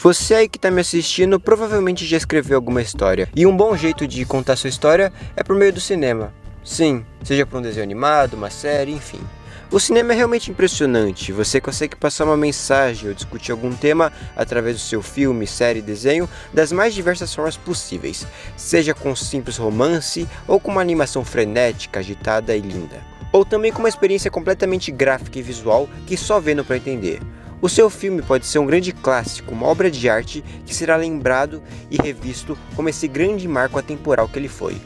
Você aí que tá me assistindo provavelmente já escreveu alguma história. E um bom jeito de contar sua história é por meio do cinema. Sim, seja por um desenho animado, uma série, enfim. O cinema é realmente impressionante, você consegue passar uma mensagem ou discutir algum tema através do seu filme, série, desenho, das mais diversas formas possíveis, seja com um simples romance ou com uma animação frenética, agitada e linda. Ou também com uma experiência completamente gráfica e visual que só vendo para entender. O seu filme pode ser um grande clássico, uma obra de arte que será lembrado e revisto como esse grande marco atemporal que ele foi.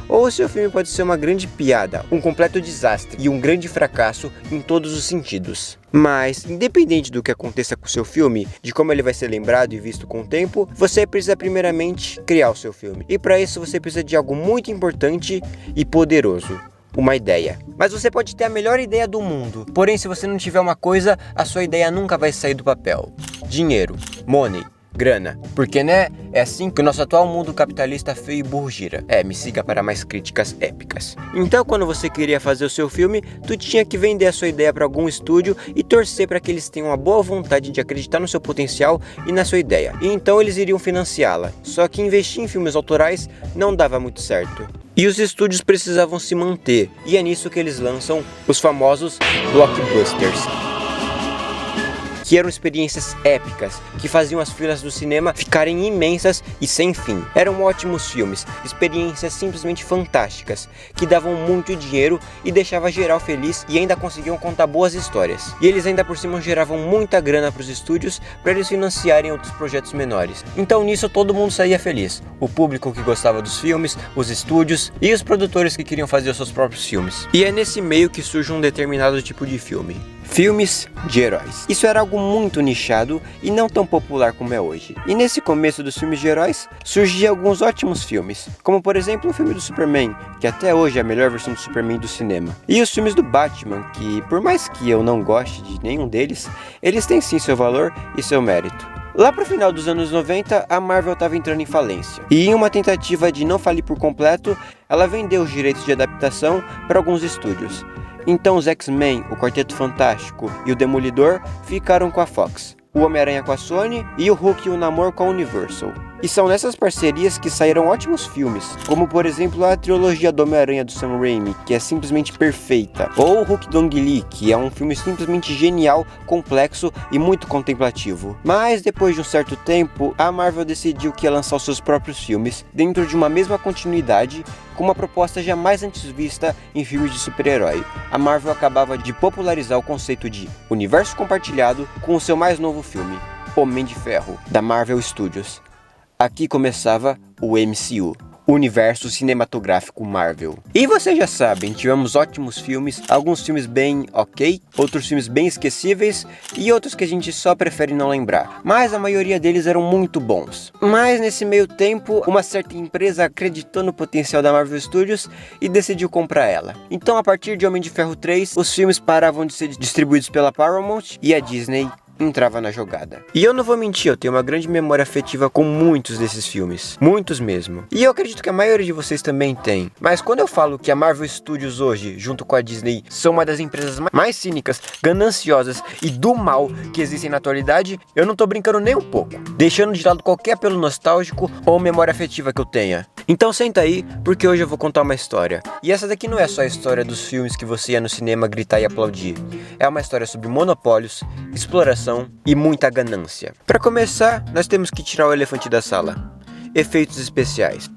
Ou o seu filme pode ser uma grande piada, um completo desastre e um grande fracasso em todos os sentidos. Mas, independente do que aconteça com o seu filme, de como ele vai ser lembrado e visto com o tempo, você precisa primeiramente criar o seu filme. E para isso você precisa de algo muito importante e poderoso. Uma ideia. Mas você pode ter a melhor ideia do mundo, porém se você não tiver uma coisa, a sua ideia nunca vai sair do papel. Dinheiro, money, grana. Porque né, é assim que o nosso atual mundo capitalista feio e burro gira. Me siga para mais críticas épicas. Então quando você queria fazer o seu filme, tu tinha que vender a sua ideia para algum estúdio e torcer para que eles tenham a boa vontade de acreditar no seu potencial e na sua ideia. E então eles iriam financiá-la. Só que investir em filmes autorais não dava muito certo. E os estúdios precisavam se manter, e é nisso que eles lançam os famosos blockbusters, que eram experiências épicas, que faziam as filas do cinema ficarem imensas e sem fim. Eram ótimos filmes, experiências simplesmente fantásticas, que davam muito dinheiro e deixava geral feliz e ainda conseguiam contar boas histórias. E eles ainda por cima geravam muita grana para os estúdios para eles financiarem outros projetos menores. Então nisso todo mundo saía feliz. O público que gostava dos filmes, os estúdios e os produtores que queriam fazer os seus próprios filmes. E é nesse meio que surge um determinado tipo de filme. Filmes de heróis. Isso era algo muito nichado e não tão popular como é hoje. E nesse começo dos filmes de heróis, surgiam alguns ótimos filmes, como por exemplo o filme do Superman, que até hoje é a melhor versão do Superman do cinema. E os filmes do Batman, que por mais que eu não goste de nenhum deles, eles têm sim seu valor e seu mérito. Lá pro final dos anos 90, a Marvel estava entrando em falência. E em uma tentativa de não falir por completo, ela vendeu os direitos de adaptação para alguns estúdios. Então os X-Men, o Quarteto Fantástico e o Demolidor ficaram com a Fox, o Homem-Aranha com a Sony e o Hulk e o Namor com a Universal. E são nessas parcerias que saíram ótimos filmes, como por exemplo a trilogia do Homem-Aranha do Sam Raimi, que é simplesmente perfeita, ou o Hulk Dong Lee, que é um filme simplesmente genial, complexo e muito contemplativo. Mas depois de um certo tempo, a Marvel decidiu que ia lançar os seus próprios filmes, dentro de uma mesma continuidade, com uma proposta jamais antes vista em filmes de super-herói. A Marvel acabava de popularizar o conceito de universo compartilhado com o seu mais novo filme, Homem de Ferro, da Marvel Studios. Aqui começava o MCU, o Universo Cinematográfico Marvel. E vocês já sabem, tivemos ótimos filmes, alguns filmes bem ok, outros filmes bem esquecíveis e outros que a gente só prefere não lembrar. Mas a maioria deles eram muito bons. Mas nesse meio tempo, uma certa empresa acreditou no potencial da Marvel Studios e decidiu comprar ela. Então a partir de Homem de Ferro 3, os filmes paravam de ser distribuídos pela Paramount e a Disney entrava na jogada. E eu não vou mentir, eu tenho uma grande memória afetiva com muitos desses filmes. Muitos mesmo. E eu acredito que a maioria de vocês também tem. Mas quando eu falo que a Marvel Studios hoje, junto com a Disney, são uma das empresas mais cínicas, gananciosas e do mal que existem na atualidade, eu não tô brincando nem um pouco. Deixando de lado qualquer apelo nostálgico ou memória afetiva que eu tenha. Então senta aí, porque hoje eu vou contar uma história. E essa daqui não é só a história dos filmes que você ia no cinema gritar e aplaudir. É uma história sobre monopólios, exploração e muita ganância. Para começar, nós temos que tirar o elefante da sala. Efeitos especiais.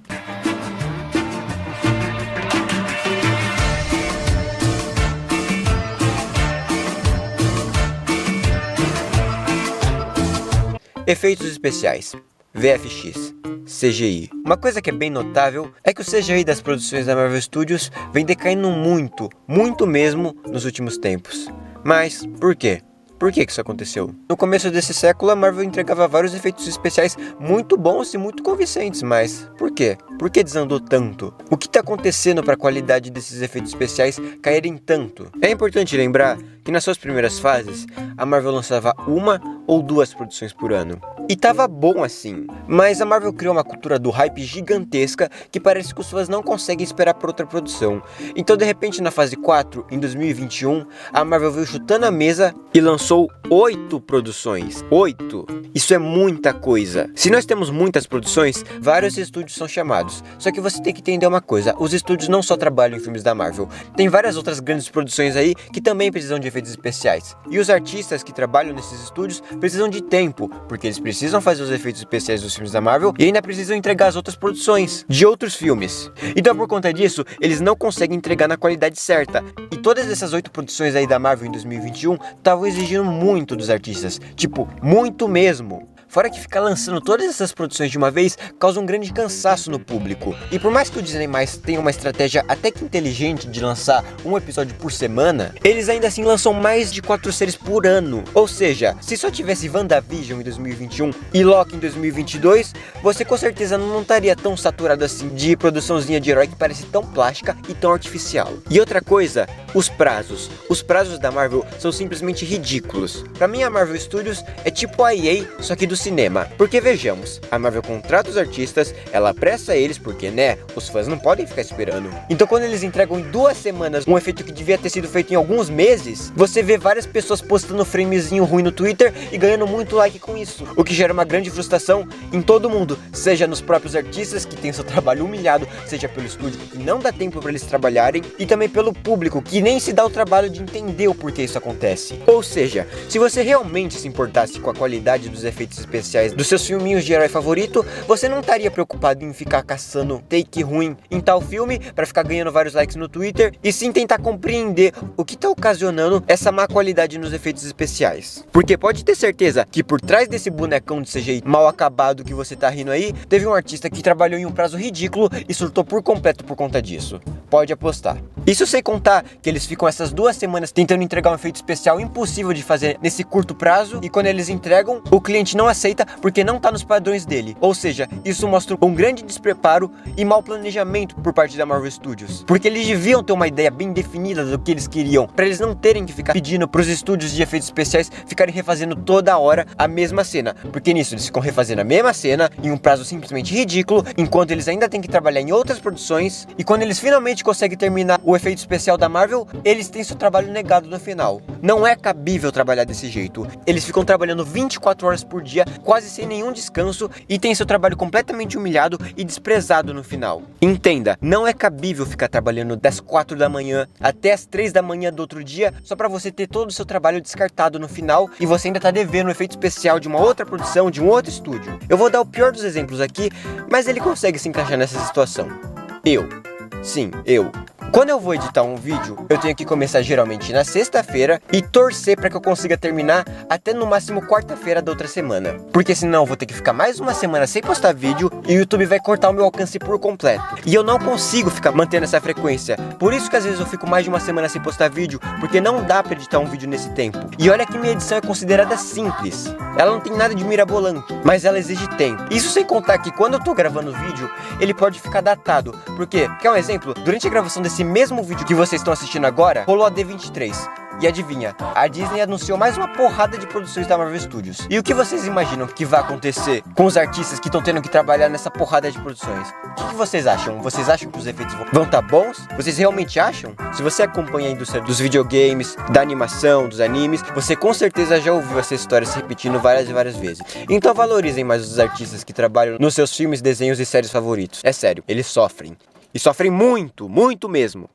Efeitos especiais. VFX, CGI. Uma coisa que é bem notável é que o CGI das produções da Marvel Studios vem decaindo muito mesmo nos últimos tempos. Mas por quê? Por que isso aconteceu? No começo desse século, a Marvel entregava vários efeitos especiais muito bons e muito convincentes, mas por quê? Por que desandou tanto? O que está acontecendo para a qualidade desses efeitos especiais caírem tanto? É importante lembrar que nas suas primeiras fases, a Marvel lançava uma ou duas produções por ano. E tava bom assim, mas a Marvel criou uma cultura do hype gigantesca que parece que os fãs não conseguem esperar por outra produção. Então de repente na fase 4, em 2021, a Marvel veio chutando a mesa e lançou 8 produções. 8! Isso é muita coisa. Se nós temos muitas produções, vários estúdios são chamados. Só que você tem que entender uma coisa, os estúdios não só trabalham em filmes da Marvel, tem várias outras grandes produções aí que também precisam de efeitos especiais. E os artistas que trabalham nesses estúdios precisam de tempo, porque eles precisam fazer os efeitos especiais dos filmes da Marvel e ainda precisam entregar as outras produções de outros filmes. Então por conta disso, eles não conseguem entregar na qualidade certa. E todas essas 8 produções aí da Marvel em 2021 estavam exigindo muito dos artistas, tipo, muito mesmo. Fora que ficar lançando todas essas produções de uma vez causa um grande cansaço no público. E por mais que o Disney+ tenha uma estratégia até que inteligente de lançar um episódio por semana, eles ainda assim lançam mais de 4 séries por ano. Ou seja, se só tivesse WandaVision em 2021 e Loki em 2022, você com certeza não estaria tão saturado assim de produçãozinha de herói que parece tão plástica e tão artificial. E outra coisa, os prazos. Os prazos da Marvel são simplesmente ridículos. Pra mim a Marvel Studios é tipo a EA, só que do cinema. Porque vejamos, a Marvel contrata os artistas, ela apressa eles porque, né, os fãs não podem ficar esperando. Então quando eles entregam em 2 semanas um efeito que devia ter sido feito em alguns meses, você vê várias pessoas postando framezinho ruim no Twitter e ganhando muito like com isso. O que gera uma grande frustração em todo mundo, seja nos próprios artistas que têm seu trabalho humilhado, seja pelo estúdio que não dá tempo para eles trabalharem e também pelo público que nem se dá o trabalho de entender o porquê isso acontece. Ou seja, se você realmente se importasse com a qualidade dos efeitos especiais dos seus filminhos de herói favorito, você não estaria preocupado em ficar caçando take ruim em tal filme para ficar ganhando vários likes no Twitter, e sim tentar compreender o que está ocasionando essa má qualidade nos efeitos especiais. Porque pode ter certeza que por trás desse bonecão de CGI mal acabado que você tá rindo aí, teve um artista que trabalhou em um prazo ridículo e surtou por completo por conta disso. Pode apostar. Isso sem contar que eles ficam essas 2 semanas tentando entregar um efeito especial impossível de fazer nesse curto prazo, e quando eles entregam, o cliente não aceita porque não tá nos padrões dele. Ou seja, isso mostra um grande despreparo e mau planejamento por parte da Marvel Studios. Porque eles deviam ter uma ideia bem definida do que eles queriam, para eles não terem que ficar pedindo pros estúdios de efeitos especiais ficarem refazendo toda hora a mesma cena. Porque nisso eles ficam refazendo a mesma cena em um prazo simplesmente ridículo, enquanto eles ainda têm que trabalhar em outras produções, e quando eles finalmente conseguem terminar o efeito especial da Marvel, eles têm seu trabalho negado no final. Não é cabível trabalhar desse jeito. Eles ficam trabalhando 24 horas por dia, quase sem nenhum descanso, e tem seu trabalho completamente humilhado e desprezado no final. Entenda, não é cabível ficar trabalhando das 4 da manhã até as 3 da manhã do outro dia, só pra você ter todo o seu trabalho descartado no final, e você ainda tá devendo um efeito especial de uma outra produção, de um outro estúdio. Eu vou dar o pior dos exemplos aqui, mas ele consegue se encaixar nessa situação. Sim, eu. Quando eu vou editar um vídeo, eu tenho que começar geralmente na sexta-feira e torcer para que eu consiga terminar até no máximo quarta-feira da outra semana. Porque senão eu vou ter que ficar mais uma semana sem postar vídeo e o YouTube vai cortar o meu alcance por completo. E eu não consigo ficar mantendo essa frequência. Por isso que às vezes eu fico mais de uma semana sem postar vídeo, porque não dá para editar um vídeo nesse tempo. E olha que minha edição é considerada simples. Ela não tem nada de mirabolante, mas ela exige tempo. Isso sem contar que quando eu tô gravando o vídeo, ele pode ficar datado. Porque, quer um exemplo? Durante a gravação desse mesmo vídeo que vocês estão assistindo agora, rolou a D23. E adivinha, a Disney anunciou mais uma porrada de produções da Marvel Studios. E o que vocês imaginam que vai acontecer com os artistas que estão tendo que trabalhar nessa porrada de produções? O que vocês acham? Vocês acham que os efeitos vão estar bons? Vocês realmente acham? Se você acompanha a indústria dos videogames, da animação, dos animes, você com certeza já ouviu essa história se repetindo várias e várias vezes. Então valorizem mais os artistas que trabalham nos seus filmes, desenhos e séries favoritos. É sério, eles sofrem. E sofrem muito, muito mesmo.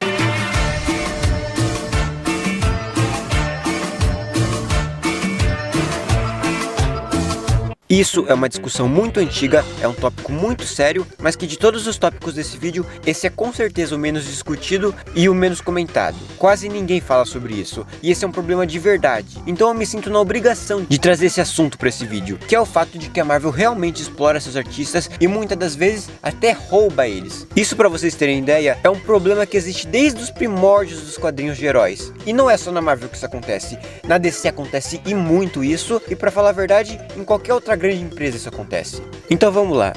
Isso é uma discussão muito antiga, é um tópico muito sério, mas que de todos os tópicos desse vídeo, esse é com certeza o menos discutido e o menos comentado. Quase ninguém fala sobre isso, e esse é um problema de verdade. Então eu me sinto na obrigação de trazer esse assunto para esse vídeo, que é o fato de que a Marvel realmente explora seus artistas e muitas das vezes até rouba eles. Isso, para vocês terem ideia, é um problema que existe desde os primórdios dos quadrinhos de heróis. E não é só na Marvel que isso acontece, na DC acontece e muito isso, e para falar a verdade, em qualquer outra grande empresa isso acontece. Então vamos lá.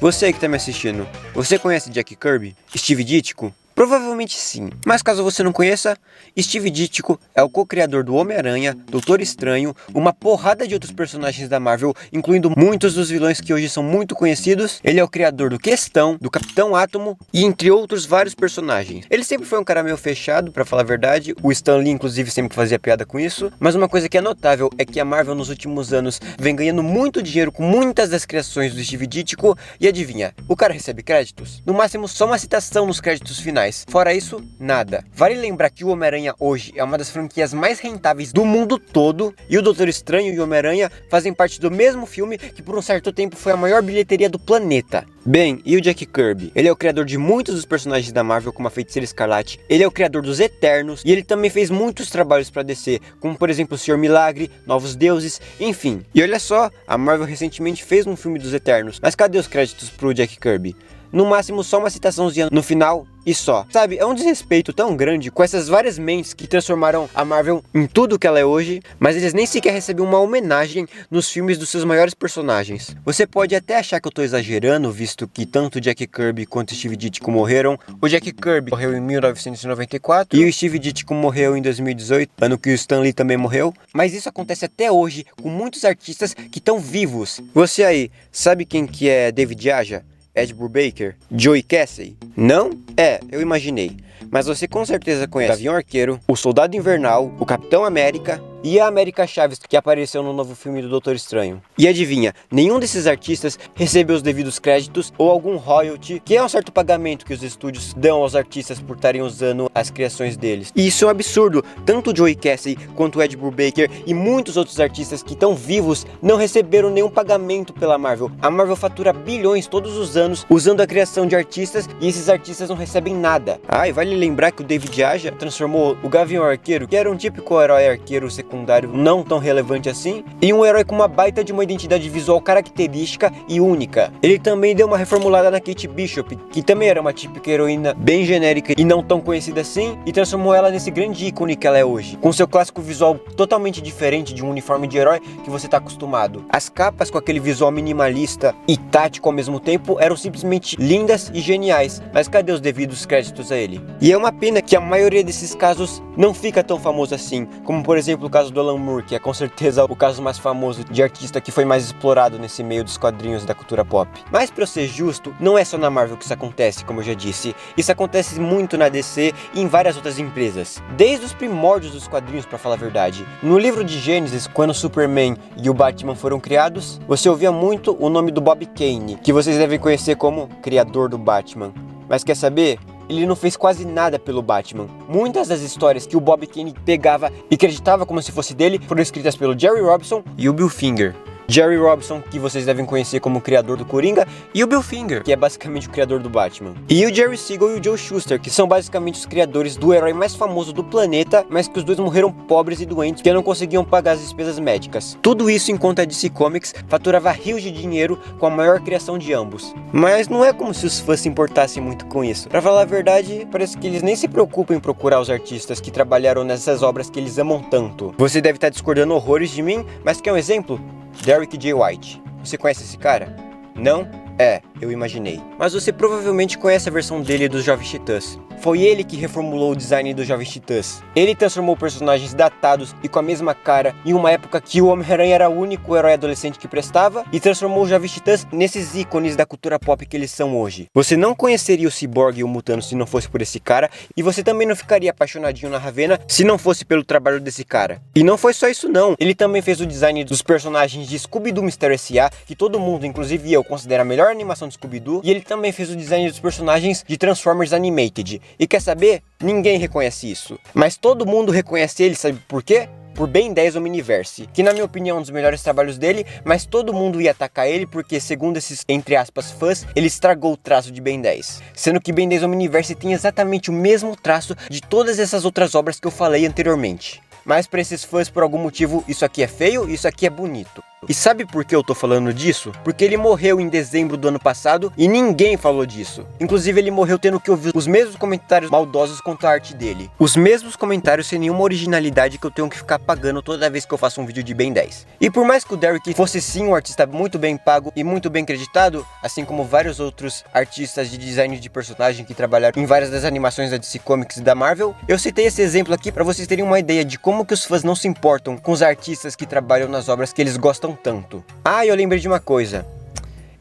Você aí que tá me assistindo, você conhece Jack Kirby? Steve Ditko? Provavelmente sim, mas caso você não conheça, Steve Ditko é o co-criador do Homem-Aranha, Doutor Estranho, uma porrada de outros personagens da Marvel, incluindo muitos dos vilões que hoje são muito conhecidos. Ele é o criador do Questão, do Capitão Átomo e entre outros vários personagens. Ele sempre foi um cara meio fechado, pra falar a verdade, o Stan Lee inclusive sempre fazia piada com isso, mas uma coisa que é notável é que a Marvel nos últimos anos vem ganhando muito dinheiro com muitas das criações do Steve Ditko e adivinha, o cara recebe créditos? No máximo só uma citação nos créditos finais. Fora isso, nada. Vale lembrar que o Homem-Aranha hoje é uma das franquias mais rentáveis do mundo todo, e o Doutor Estranho e o Homem-Aranha fazem parte do mesmo filme que por um certo tempo foi a maior bilheteria do planeta. Bem, e o Jack Kirby? Ele é o criador de muitos dos personagens da Marvel, como a Feiticeira Escarlate, ele é o criador dos Eternos, e ele também fez muitos trabalhos para DC, como por exemplo o Senhor Milagre, Novos Deuses, enfim. E olha só, a Marvel recentemente fez um filme dos Eternos, mas cadê os créditos pro Jack Kirby? No máximo só uma citaçãozinha no final e só. Sabe, é um desrespeito tão grande com essas várias mentes que transformaram a Marvel em tudo que ela é hoje, mas eles nem sequer recebem uma homenagem nos filmes dos seus maiores personagens. Você pode até achar que eu tô exagerando, visto que tanto Jack Kirby quanto Steve Ditko morreram. O Jack Kirby morreu em 1994 e o Steve Ditko morreu em 2018, ano que o Stan Lee também morreu, mas isso acontece até hoje com muitos artistas que estão vivos. Você aí, sabe quem que é David Aja? Ed Brubaker? Joey Casey? Não? É, eu imaginei. Mas você com certeza conhece o Gavião Arqueiro, o Soldado Invernal, o Capitão América e a América Chaves, que apareceu no novo filme do Doutor Estranho. E adivinha, nenhum desses artistas recebeu os devidos créditos ou algum royalty, que é um certo pagamento que os estúdios dão aos artistas por estarem usando as criações deles. E isso é um absurdo, tanto o Joey Casey quanto o Ed Brubaker e muitos outros artistas que estão vivos não receberam nenhum pagamento pela Marvel. A Marvel fatura bilhões todos os anos usando a criação de artistas e esses artistas não recebem nada. Ah, e vale lembrar que o David Aja transformou o Gavião Arqueiro, que era um típico herói arqueiro secundário não tão relevante assim, em um herói com uma baita de uma identidade visual característica e única. Ele também deu uma reformulada na Kate Bishop, que também era uma típica heroína bem genérica e não tão conhecida assim, e transformou ela nesse grande ícone que ela é hoje, com seu clássico visual totalmente diferente de um uniforme de herói que você tá acostumado. As capas com aquele visual minimalista e tático ao mesmo tempo eram simplesmente lindas e geniais, mas cadê os devidos créditos a ele? E é uma pena que a maioria desses casos não fica tão famoso assim, como por exemplo o caso do Alan Moore, que é com certeza o caso mais famoso de artista que foi mais explorado nesse meio dos quadrinhos da cultura pop. Mas pra eu ser justo, não é só na Marvel que isso acontece, como eu já disse, isso acontece muito na DC e em várias outras empresas, desde os primórdios dos quadrinhos, pra falar a verdade. No livro de Gênesis, quando o Superman e o Batman foram criados, você ouvia muito o nome do Bob Kane, que vocês devem conhecer como criador do Batman. Mas quer saber? Ele não fez quase nada pelo Batman. Muitas das histórias que o Bob Kane pegava e acreditava como se fosse dele foram escritas pelo Jerry Robinson e o Bill Finger. Jerry Robinson, que vocês devem conhecer como o criador do Coringa, e o Bill Finger, que é basicamente o criador do Batman. E o Jerry Siegel e o Joe Shuster, que são basicamente os criadores do herói mais famoso do planeta, mas que os dois morreram pobres e doentes, que não conseguiam pagar as despesas médicas. Tudo isso enquanto a DC Comics faturava rios de dinheiro com a maior criação de ambos. Mas não é como se os fãs se importassem muito com isso. Pra falar a verdade, parece que eles nem se preocupam em procurar os artistas que trabalharam nessas obras que eles amam tanto. Você deve estar discordando horrores de mim, mas quer um exemplo? Derek J. White. Você conhece esse cara? Não? É, eu imaginei. Mas você provavelmente conhece a versão dele dos Jovens Titãs. Foi ele que reformulou o design dos Jovens Titãs. Ele transformou personagens datados e com a mesma cara em uma época que o Homem-Aranha era o único herói adolescente que prestava e transformou os Jovens Titãs nesses ícones da cultura pop que eles são hoje. Você não conheceria o Cyborg e o Mutano se não fosse por esse cara, e você também não ficaria apaixonadinho na Ravenna se não fosse pelo trabalho desse cara. E não foi só isso não, ele também fez o design dos personagens de Scooby-Doo Mistério S.A., que todo mundo, inclusive eu, considera a melhor animação de Scooby-Doo, e ele também fez o design dos personagens de Transformers Animated. E quer saber? Ninguém reconhece isso. Mas todo mundo reconhece ele, sabe por quê? Por Ben 10 Omniverse, que na minha opinião é um dos melhores trabalhos dele, mas todo mundo ia atacar ele porque, segundo esses, entre aspas, fãs, ele estragou o traço de Ben 10. Sendo que Ben 10 Omniverse tem exatamente o mesmo traço de todas essas outras obras que eu falei anteriormente. Mas para esses fãs, por algum motivo, isso aqui é feio e isso aqui é bonito. E sabe por que eu tô falando disso? Porque ele morreu em dezembro do ano passado e ninguém falou disso. Inclusive ele morreu tendo que ouvir os mesmos comentários maldosos contra a arte dele. Os mesmos comentários sem nenhuma originalidade que eu tenho que ficar pagando toda vez que eu faço um vídeo de Ben 10. E por mais que o Derek fosse sim um artista muito bem pago e muito bem creditado, assim como vários outros artistas de design de personagem que trabalharam em várias das animações da DC Comics e da Marvel, eu citei esse exemplo aqui para vocês terem uma ideia de como que os fãs não se importam com os artistas que trabalham nas obras que eles gostam tanto. Ah, e eu lembrei de uma coisa.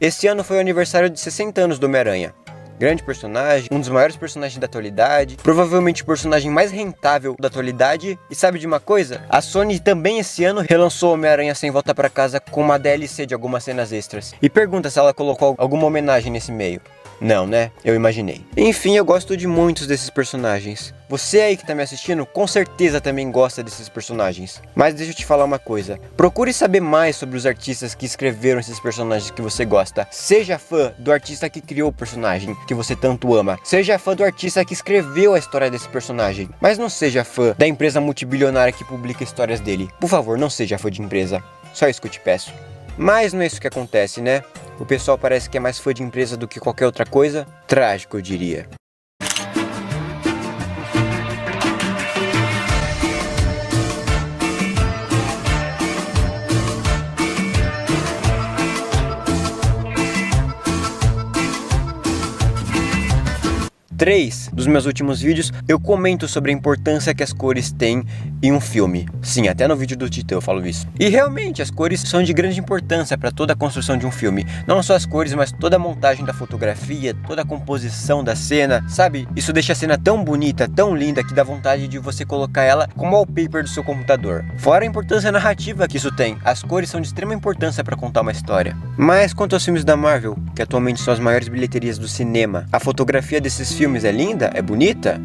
Esse ano foi o aniversário de 60 anos do Homem-Aranha. Grande personagem, um dos maiores personagens da atualidade, provavelmente o personagem mais rentável da atualidade. E sabe de uma coisa? A Sony também esse ano relançou Homem-Aranha Sem Volta Pra Casa com uma DLC de algumas cenas extras. E pergunta se ela colocou alguma homenagem nesse meio. Não, né? Eu imaginei. Enfim, eu gosto de muitos desses personagens. Você aí que tá me assistindo, com certeza também gosta desses personagens. Mas deixa eu te falar uma coisa. Procure saber mais sobre os artistas que escreveram esses personagens que você gosta. Seja fã do artista que criou o personagem que você tanto ama. Seja fã do artista que escreveu a história desse personagem. Mas não seja fã da empresa multibilionária que publica histórias dele. Por favor, não seja fã de empresa. Só isso que eu te peço. Mas não é isso que acontece, né? O pessoal parece que é mais fã de empresa do que qualquer outra coisa. Trágico, eu diria. Três dos meus últimos vídeos eu comento sobre a importância que as cores têm em um filme. Sim, até no vídeo do Titã eu falo isso. E realmente as cores são de grande importância para toda a construção de um filme. Não só as cores, mas toda a montagem da fotografia, toda a composição da cena, sabe? Isso deixa a cena tão bonita, tão linda, que dá vontade de você colocar ela como wallpaper do seu computador. Fora a importância narrativa que isso tem, as cores são de extrema importância para contar uma história. Mas quanto aos filmes da Marvel, que atualmente são as maiores bilheterias do cinema, a fotografia desses filmes é linda? É bonita?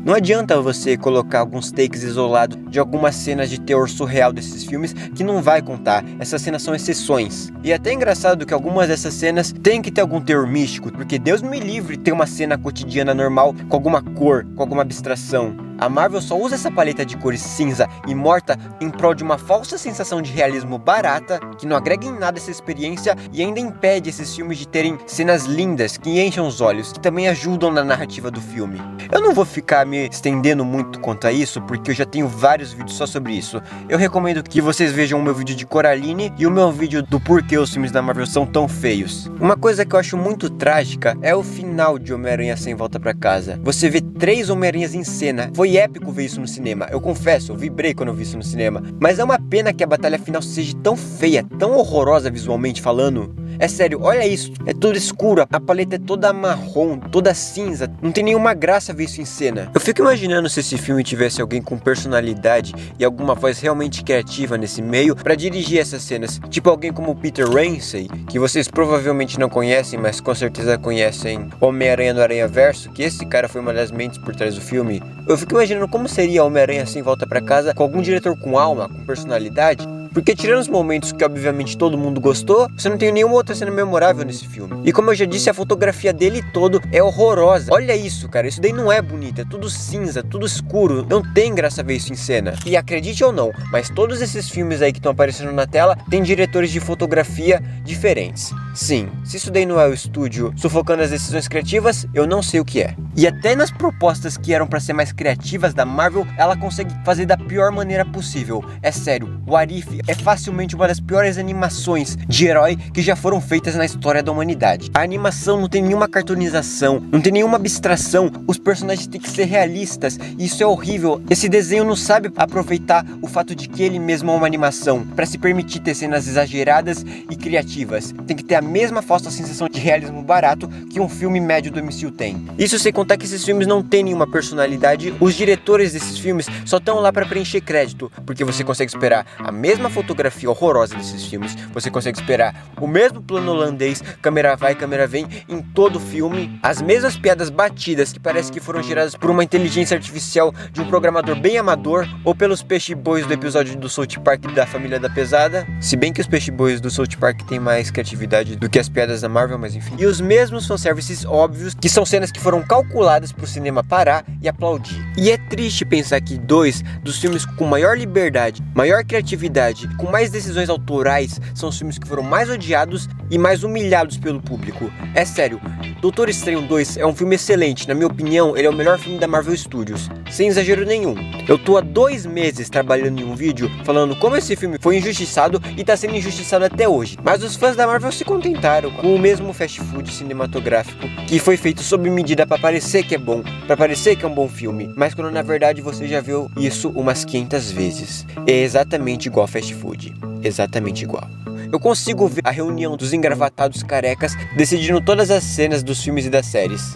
Não adianta você colocar alguns takes isolados de algumas cenas de teor surreal desses filmes que não vai contar. Essas cenas são exceções. E é até engraçado que algumas dessas cenas têm que ter algum teor místico, porque Deus me livre ter uma cena cotidiana normal com alguma cor, com alguma abstração. A Marvel só usa essa paleta de cores cinza e morta em prol de uma falsa sensação de realismo barata, que não agrega em nada essa experiência e ainda impede esses filmes de terem cenas lindas que enchem os olhos, que também ajudam na narrativa do filme. Eu não vou ficar me estendendo muito quanto a isso, porque eu já tenho vários vídeos só sobre isso. Eu recomendo que vocês vejam o meu vídeo de Coraline e o meu vídeo do porquê os filmes da Marvel são tão feios. Uma coisa que eu acho muito trágica é o final de Homem-Aranha Sem Volta Pra Casa. Você vê 3 Homem-Aranhas em cena. Foi épico ver isso no cinema. Eu confesso, eu vibrei quando eu vi isso no cinema. Mas é uma pena que a batalha final seja tão feia, tão horrorosa visualmente falando. É sério, olha isso. É tudo escuro, a paleta é toda marrom, toda cinza. Não tem nenhuma graça ver isso em cena. Eu fico imaginando se esse filme tivesse alguém com personalidade e alguma voz realmente criativa nesse meio pra dirigir essas cenas. Tipo alguém como o Peter Ramsey, que vocês provavelmente não conhecem, mas com certeza conhecem Homem-Aranha no Aranhaverso, que esse cara foi uma das mentes por trás do filme. Eu fico imaginando como seria Homem-Aranha Sem Volta Pra Casa com algum diretor com alma, com personalidade. Porque tirando os momentos que obviamente todo mundo gostou, você não tem nenhuma outra cena memorável nesse filme. E como eu já disse, a fotografia dele todo é horrorosa. Olha isso, cara, isso daí não é bonito, é tudo cinza, tudo escuro. Não tem graça ver isso em cena. E acredite ou não, mas todos esses filmes aí que estão aparecendo na tela têm diretores de fotografia diferentes. Sim, se isso daí não é o estúdio sufocando as decisões criativas, eu não sei o que é. E até nas propostas que eram pra ser mais criativas da Marvel, ela consegue fazer da pior maneira possível. É sério, o What If é facilmente uma das piores animações de herói que já foram feitas na história da humanidade. A animação não tem nenhuma cartoonização, não tem nenhuma abstração, os personagens têm que ser realistas, e isso é horrível. Esse desenho não sabe aproveitar o fato de que ele mesmo é uma animação, para se permitir ter cenas exageradas e criativas. Tem que ter a mesma falsa sensação de realismo barato que um filme médio do MCU tem. Isso sem contar que esses filmes não têm nenhuma personalidade, os diretores desses filmes só estão lá para preencher crédito, porque você consegue esperar a mesma fotografia horrorosa desses filmes, você consegue esperar o mesmo plano holandês, câmera vai, câmera vem, em todo o filme, as mesmas piadas batidas que parece que foram geradas por uma inteligência artificial de um programador bem amador, ou pelos peixe boys do episódio do South Park da Família da Pesada, se bem que os peixe boys do South Park têm mais criatividade do que as piadas da Marvel, mas enfim. E os mesmos fanservices óbvios, que são cenas que foram calculadas calculadas para o cinema parar e aplaudir. E é triste pensar que dois dos filmes com maior liberdade, maior criatividade, com mais decisões autorais, são os filmes que foram mais odiados e mais humilhados pelo público. É sério, Doutor Estranho 2 é um filme excelente, na minha opinião ele é o melhor filme da Marvel Studios, sem exagero nenhum. Eu tô há 2 meses trabalhando em um vídeo falando como esse filme foi injustiçado e tá sendo injustiçado até hoje, mas os fãs da Marvel se contentaram com o mesmo fast food cinematográfico que foi feito sob medida para parecer que é bom, para parecer que é um bom filme, mas quando na verdade você já viu isso umas 500 vezes. É exatamente igual fast food, exatamente igual. Eu consigo ver a reunião dos engravatados carecas decidindo todas as cenas dos filmes e das séries.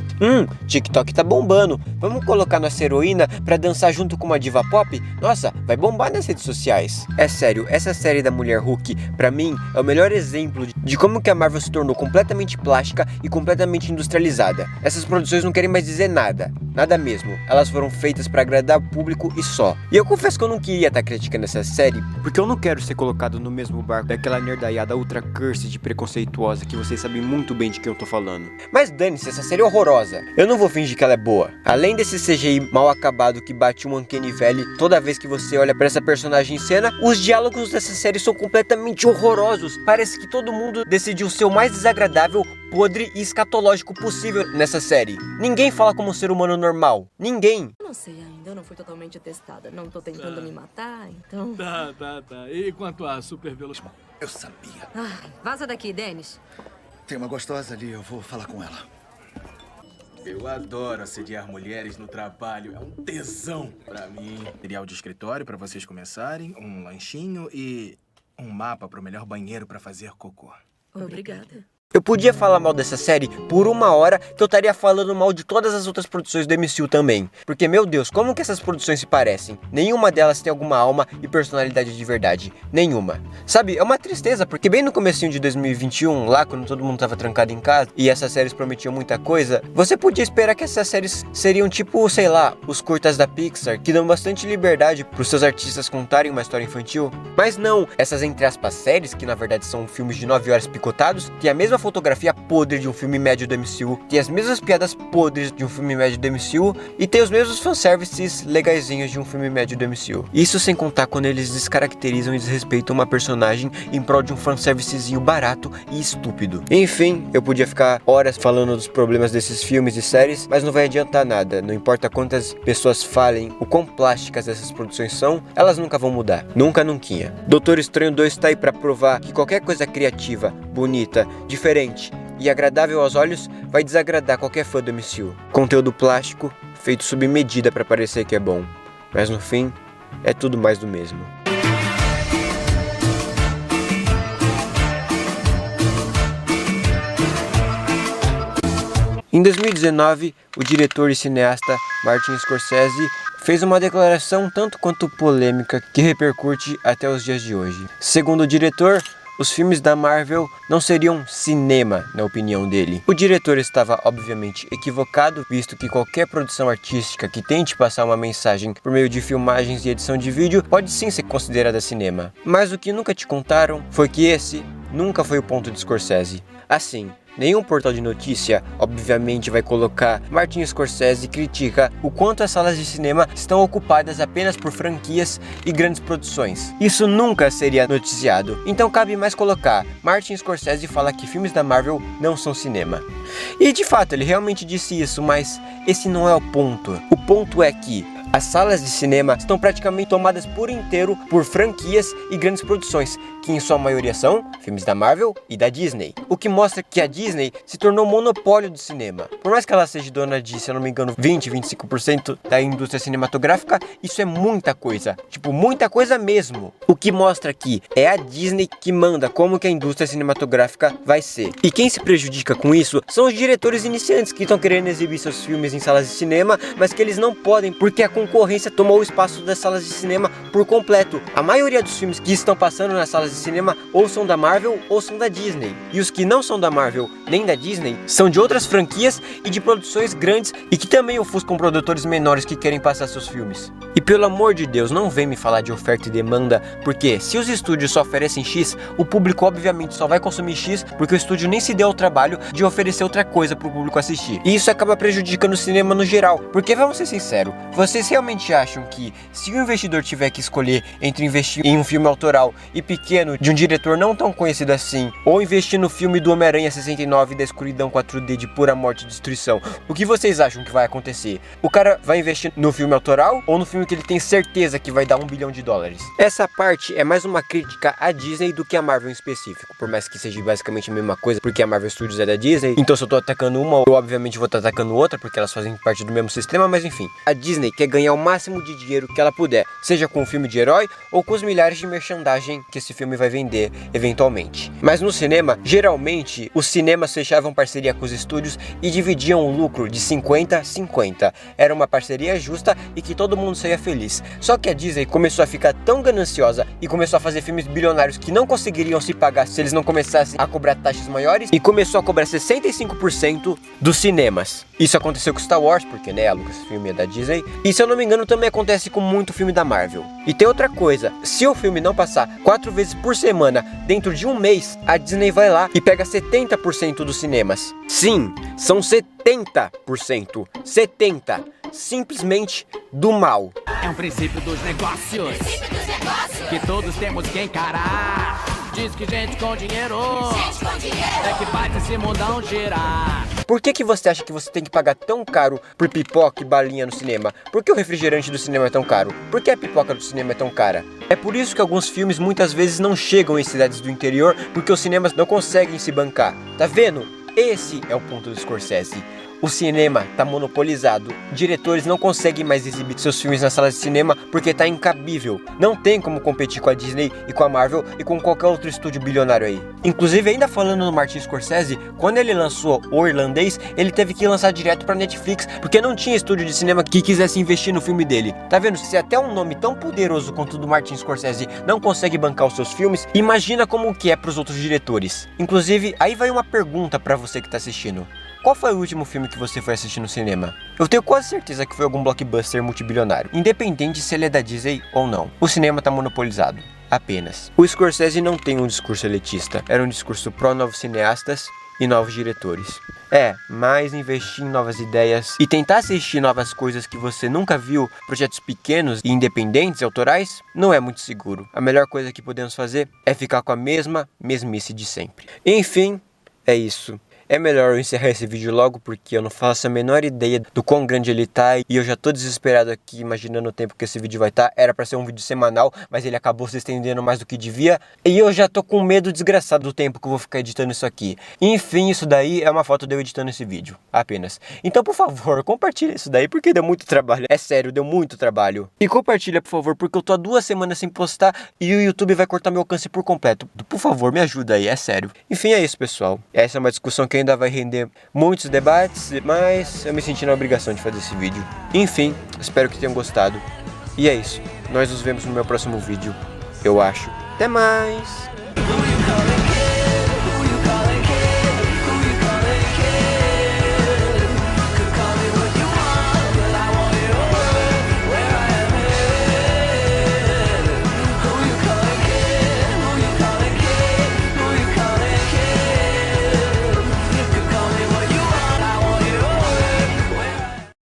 TikTok tá bombando, vamos colocar nossa heroína pra dançar junto com uma diva pop? Nossa, vai bombar nas redes sociais. É sério, essa série da Mulher Hulk, pra mim, é o melhor exemplo de como que a Marvel se tornou completamente plástica e completamente industrializada. Essas produções não querem mais dizer nada, nada mesmo. Elas foram feitas pra agradar o público e só. E eu confesso que eu não queria estar criticando essa série, porque eu não quero ser colocado no mesmo barco daquela nerdaiada ultra cursed e preconceituosa que vocês sabem muito bem de quem eu tô falando. Mas dane-se, essa série é horrorosa. Eu não vou fingir que ela é boa. Além desse CGI mal acabado que bate um Uncanny Valley toda vez que você olha pra essa personagem em cena, os diálogos dessa série são completamente horrorosos. Parece que todo mundo decidiu ser o mais desagradável, podre e escatológico possível nessa série. Ninguém fala como um ser humano normal. Ninguém. Eu não sei ainda, eu não fui totalmente testada. Não tô tentando me matar, então... Tá. E quanto à super velocidade? Eu sabia. Vaza daqui, Dennis. Tem uma gostosa ali, eu vou falar com ela. Eu adoro assediar mulheres no trabalho. É um tesão pra mim. Material de escritório pra vocês começarem, um lanchinho e um mapa pro melhor banheiro pra fazer cocô. Obrigada. Eu podia falar mal dessa série por 1 hora que eu estaria falando mal de todas as outras produções do MCU também. Porque, meu Deus, como que essas produções se parecem? Nenhuma delas tem alguma alma e personalidade de verdade. Nenhuma. Sabe, é uma tristeza, porque bem no comecinho de 2021, lá quando todo mundo tava trancado em casa e essas séries prometiam muita coisa, você podia esperar que essas séries seriam tipo, sei lá, os curtas da Pixar, que dão bastante liberdade pros seus artistas contarem uma história infantil. Mas não, essas entre aspas séries, que na verdade são filmes de 9 horas picotados, têm a mesma fotografia podre de um filme médio do MCU, tem as mesmas piadas podres de um filme médio do MCU e tem os mesmos fanservices legaisinhos de um filme médio do MCU. Isso sem contar quando eles descaracterizam e desrespeitam uma personagem em prol de um fanservicezinho barato e estúpido. Enfim, eu podia ficar horas falando dos problemas desses filmes e séries, mas não vai adiantar nada. Não importa quantas pessoas falem o quão plásticas essas produções são, elas nunca vão mudar. Nunca, nunquinha. Doutor Estranho 2 tá aí pra provar que qualquer coisa criativa, bonita, diferente e agradável aos olhos vai desagradar qualquer fã do MCU. Conteúdo plástico, feito sob medida para parecer que é bom, mas no fim, é tudo mais do mesmo. Em 2019, o diretor e cineasta Martin Scorsese fez uma declaração tanto quanto polêmica que repercute até os dias de hoje. Segundo o diretor, os filmes da Marvel não seriam cinema, na opinião dele. O diretor estava obviamente equivocado, visto que qualquer produção artística que tente passar uma mensagem por meio de filmagens e edição de vídeo pode sim ser considerada cinema. Mas o que nunca te contaram foi que esse nunca foi o ponto de Scorsese. Assim, nenhum portal de notícia, obviamente, vai colocar Martin Scorsese critica o quanto as salas de cinema estão ocupadas apenas por franquias e grandes produções. Isso nunca seria noticiado, então cabe mais colocar Martin Scorsese fala que filmes da Marvel não são cinema. E de fato, ele realmente disse isso, mas esse não é o ponto. O ponto é que as salas de cinema estão praticamente tomadas por inteiro por franquias e grandes produções, que em sua maioria são filmes da Marvel e da Disney. O que mostra que a Disney se tornou monopólio do cinema. Por mais que ela seja dona de, se eu não me engano, 20-25% da indústria cinematográfica, isso é muita coisa. Tipo, muita coisa mesmo. O que mostra que é a Disney que manda como que a indústria cinematográfica vai ser. E quem se prejudica com isso são os diretores iniciantes que estão querendo exibir seus filmes em salas de cinema, mas que eles não podem porque a concorrência tomou o espaço das salas de cinema por completo. A maioria dos filmes que estão passando nas salas de cinema ou são da Marvel ou são da Disney. E os que não são da Marvel nem da Disney são de outras franquias e de produções grandes e que também ofuscam produtores menores que querem passar seus filmes. E pelo amor de Deus, não vem me falar de oferta e demanda, porque se os estúdios só oferecem X, o público obviamente só vai consumir X, porque o estúdio nem se deu ao trabalho de oferecer outra coisa pro público assistir. E isso acaba prejudicando o cinema no geral, porque vamos ser sinceros, vocês realmente acham que se o investidor tiver que escolher entre investir em um filme autoral e pequeno de um diretor não tão conhecido assim, ou investir no filme do Homem-Aranha 69 da escuridão 4D de pura morte e destruição, o que vocês acham que vai acontecer? O cara vai investir no filme autoral ou no filme que ele tem certeza que vai dar $1 bilhão? Essa parte é mais uma crítica à Disney do que a Marvel em específico, por mais que seja basicamente a mesma coisa, porque a Marvel Studios é da Disney, então se eu tô atacando uma, eu obviamente vou estar atacando outra, porque elas fazem parte do mesmo sistema, mas enfim. A Disney quer ganhar o máximo de dinheiro que ela puder, seja com um filme de herói ou com os milhares de merchandising que esse filme vai vender eventualmente. Mas no cinema, geralmente, os cinemas fechavam parceria com os estúdios e dividiam o lucro de 50-50. Era uma parceria justa e que todo mundo saía feliz. Só que a Disney começou a ficar tão gananciosa e começou a fazer filmes bilionários que não conseguiriam se pagar se eles não começassem a cobrar taxas maiores, e começou a cobrar 65% dos cinemas. Isso aconteceu com Star Wars, porque né, a Lucasfilm é da Disney, e se eu não me engano também acontece com muito filme da Marvel. E tem outra coisa, se o filme não passar 4 vezes por semana dentro de um mês, a Disney vai lá e pega 70% dos cinemas. Sim, são 70%. 70%. Simplesmente do mal. É um princípio dos negócios, que todos temos que encarar. Diz que gente com dinheiro é que faz esse mundão girar. Por que você acha que você tem que pagar tão caro por pipoca e balinha no cinema? Por que o refrigerante do cinema é tão caro? Por que a pipoca do cinema é tão cara? É por isso que alguns filmes muitas vezes não chegam em cidades do interior, porque os cinemas não conseguem se bancar. Tá vendo? Esse é o ponto do Scorsese. O cinema tá monopolizado. Diretores não conseguem mais exibir seus filmes nas salas de cinema porque tá incabível. Não tem como competir com a Disney e com a Marvel e com qualquer outro estúdio bilionário aí. Inclusive, ainda falando no Martin Scorsese, quando ele lançou O Irlandês, ele teve que lançar direto pra Netflix porque não tinha estúdio de cinema que quisesse investir no filme dele. Tá vendo? Se até um nome tão poderoso quanto o do Martin Scorsese não consegue bancar os seus filmes, imagina como que é pros outros diretores. Inclusive, aí vai uma pergunta pra você que tá assistindo. Qual foi o último filme que você foi assistir no cinema? Eu tenho quase certeza que foi algum blockbuster multibilionário, independente se ele é da Disney ou não. O cinema tá monopolizado. Apenas. O Scorsese não tem um discurso elitista, era um discurso pró-novos cineastas e novos diretores. Mas investir em novas ideias e tentar assistir novas coisas que você nunca viu, projetos pequenos e independentes, autorais, não é muito seguro. A melhor coisa que podemos fazer é ficar com a mesmice de sempre. Enfim, é isso. É melhor eu encerrar esse vídeo logo, porque eu não faço a menor ideia do quão grande ele tá. E eu já tô desesperado aqui, imaginando o tempo que esse vídeo vai estar. Era pra ser um vídeo semanal, mas ele acabou se estendendo mais do que devia. E eu já tô com medo desgraçado do tempo que eu vou ficar editando isso aqui. Enfim, isso daí é uma foto de eu editando esse vídeo, apenas. Então, por favor, compartilha isso daí, porque deu muito trabalho. É sério, deu muito trabalho. E compartilha, por favor, porque eu tô há 2 semanas sem postar e o YouTube vai cortar meu alcance por completo. Por favor, me ajuda aí, é sério. Enfim, é isso, pessoal. Essa é uma discussão que ainda vai render muitos debates, mas eu me senti na obrigação de fazer esse vídeo. Enfim, espero que tenham gostado. E é isso. Nós nos vemos no meu próximo vídeo, eu acho. Até mais!